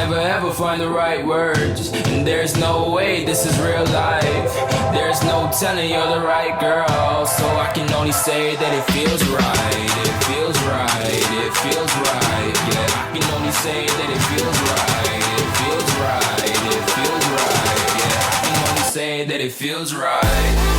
never ever find the right words, and there's no way this is real life. There's no telling you're the right girl, so I can only say that it feels right. It feels right, it feels right. Yeah, I can only say that it feels right. It feels right, it feels right. Yeah, I can only say that it feels right.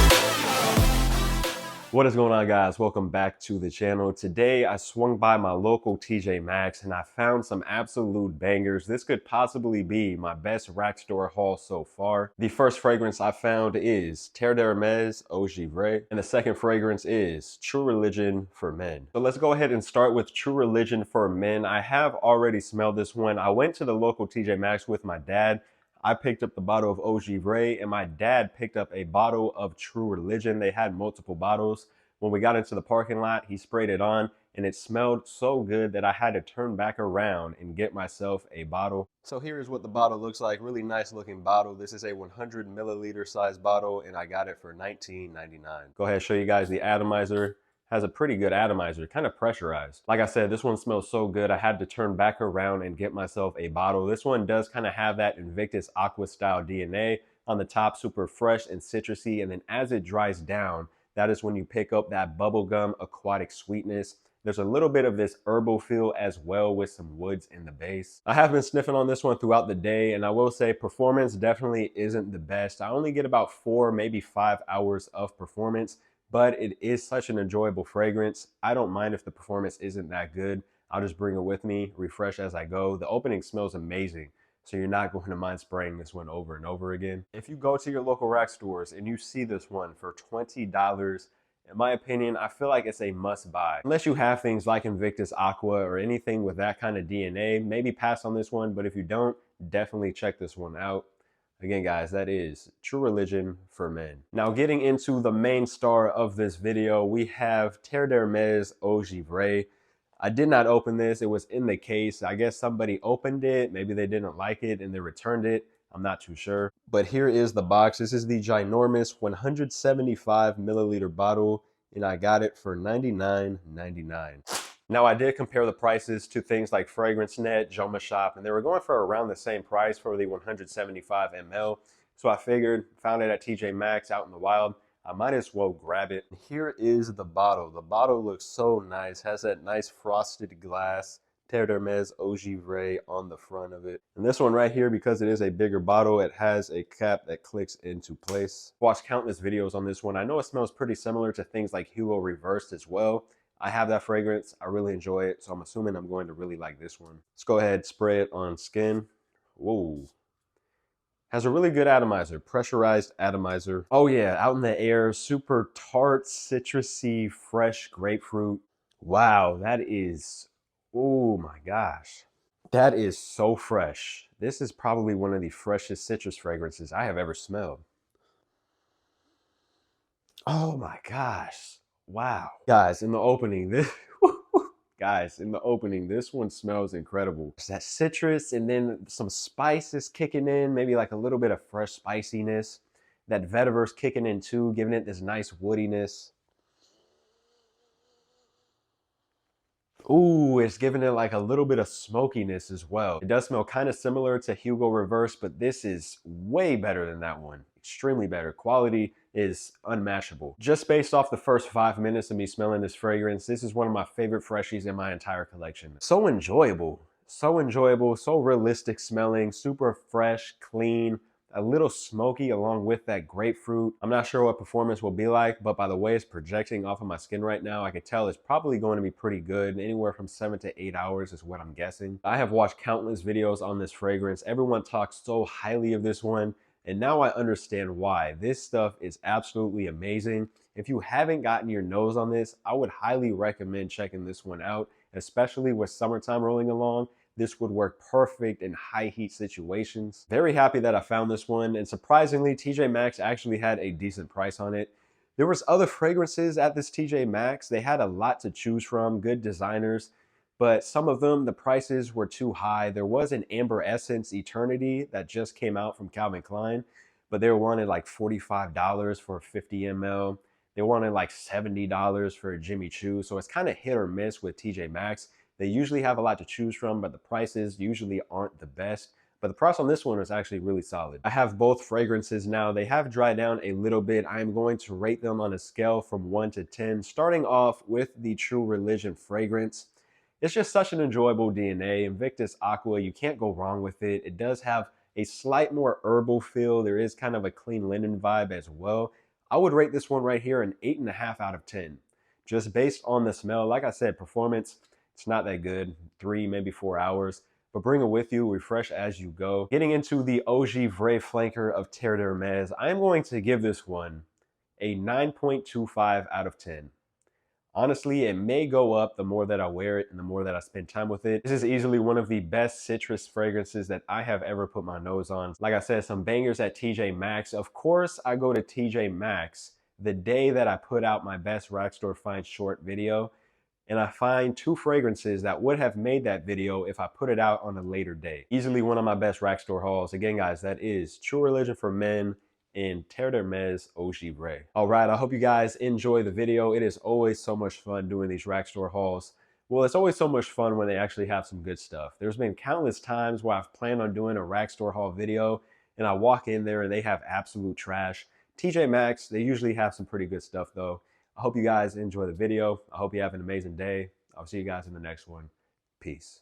What is going on, guys? Welcome back to the channel. Today I swung by my local TJ Maxx and I found some absolute bangers. This could possibly be my best Rackstore haul so far. The first fragrance I found is Terre Eau Givree, and the second fragrance is True Religion for Men. So let's go ahead and start with True Religion for Men. I have already smelled this one. I went to the local TJ Maxx with my dad. I picked up the bottle of Eau Givree and my dad picked up a bottle of True Religion. They had multiple bottles. When we got into the parking lot, he sprayed it on and it smelled so good that I had to turn back around and get myself a bottle. So here is what the bottle looks like. Really nice looking bottle. This is a 100 milliliter size bottle and I got it for $19.99. Go ahead and show you guys the atomizer. Has a pretty good atomizer, kind of pressurized. Like I said, this one smells so good, I had to turn back around and get myself a bottle. This one does kind of have that Invictus Aqua style DNA on the top, super fresh and citrusy. And then as it dries down, that is when you pick up that bubblegum aquatic sweetness. There's a little bit of this herbal feel as well with some woods in the base. I have been sniffing on this one throughout the day, and I will say performance definitely isn't the best. I only get about 4, maybe 5 hours of performance, but it is such an enjoyable fragrance. I don't mind if the performance isn't that good. I'll just bring it with me, refresh as I go. The opening smells amazing, so you're not going to mind spraying this one over and over again. If you go to your local rack stores and you see this one for $20, in my opinion, I feel like it's a must buy. Unless you have things like Invictus Aqua or anything with that kind of DNA, maybe pass on this one, but if you don't, definitely check this one out. Again, guys, that is True Religion for Men. Now, getting into the main star of this video, we have Terre Eau Givree. I did not open this. It was in the case. I guess somebody opened it. Maybe they didn't like it and they returned it. I'm not too sure. But here is the box. This is the ginormous 175 milliliter bottle, and I got it for $99.99. Now, I did compare the prices to things like Fragrance Net, Joma Shop, and they were going for around the same price for the 175 ml. So I figured, found it at TJ Maxx out in the wild, I might as well grab it. Here is the bottle. The bottle looks so nice, has that nice frosted glass, Terre Eau Givree on the front of it. And this one right here, because it is a bigger bottle, it has a cap that clicks into place. Watched countless videos on this one. I know it smells pretty similar to things like Hugo Reversed as well. I have that fragrance. I really enjoy it, so I'm assuming I'm going to really like this one. Let's go ahead, spray it on skin. Whoa. Has a really good atomizer, pressurized atomizer. Oh yeah, out in the air, super tart, citrusy, fresh grapefruit. Wow, that is, oh my gosh. That is so fresh. This is probably one of the freshest citrus fragrances I have ever smelled. Oh my gosh. Wow. Guys, in the opening, this one smells incredible. It's that citrus and then some spices kicking in, maybe like a little bit of fresh spiciness. That vetiver's kicking in too, giving it this nice woodiness. Ooh, it's giving it like a little bit of smokiness as well. It does smell kind of similar to Hugo Reverse, but this is way better than that one. Extremely better. Quality is unmatchable. Just based off the first 5 minutes of me smelling this fragrance, this is one of my favorite freshies in my entire collection. So enjoyable, so realistic smelling, super fresh, clean, a little smoky along with that grapefruit. I'm not sure what performance will be like, but by the way it's projecting off of my skin right now, I can tell it's probably going to be pretty good. Anywhere from 7 to 8 hours is what I'm guessing. I have watched countless videos on this fragrance. Everyone talks so highly of this one, and now I understand why. This stuff is absolutely amazing. If you haven't gotten your nose on this, I would highly recommend checking this one out, especially with summertime rolling along. This would work perfect in high heat situations. Very happy that I found this one, and surprisingly, TJ Maxx actually had a decent price on it. There was other fragrances at this TJ Maxx. They had a lot to choose from, good designers, but some of them, the prices were too high. There was an Amber Essence Eternity that just came out from Calvin Klein, but they wanted like $45 for 50 ml. They wanted like $70 for a Jimmy Choo. So it's kind of hit or miss with TJ Maxx. They usually have a lot to choose from, but the prices usually aren't the best. But the price on this one is actually really solid. I have both fragrances now. They have dried down a little bit. I am going to rate them on a scale from 1 to 10, starting off with the True Religion fragrance. It's just such an enjoyable DNA. Invictus Aqua, you can't go wrong with it. It does have a slight more herbal feel. There is kind of a clean linen vibe as well. I would rate this one right here an 8.5 out of 10. Just based on the smell. Like I said, performance, it's not that good. 3, maybe 4 hours. But bring it with you, refresh as you go. Getting into the Eau Givree flanker of Terre, I am going to give this one a 9.25 out of 10. Honestly, it may go up the more that I wear it and the more that I spend time with it. This is easily one of the best citrus fragrances that I have ever put my nose on. Like I said, some bangers at TJ Maxx. Of course, I go to TJ Maxx the day that I put out my best Rackstore Find Short video, and I find 2 fragrances that would have made that video if I put it out on a later day. Easily one of my best Rackstore hauls. Again, guys, that is True Religion for Men in Terre Eau Givree. All right, I hope you guys enjoy the video. It is always so much fun doing these Rackstore hauls. Well, it's always so much fun when they actually have some good stuff. There's been countless times where I've planned on doing a Rackstore haul video and I walk in there and they have absolute trash. TJ Maxx, they usually have some pretty good stuff though. I hope you guys enjoy the video. I hope you have an amazing day. I'll see you guys in the next one. Peace.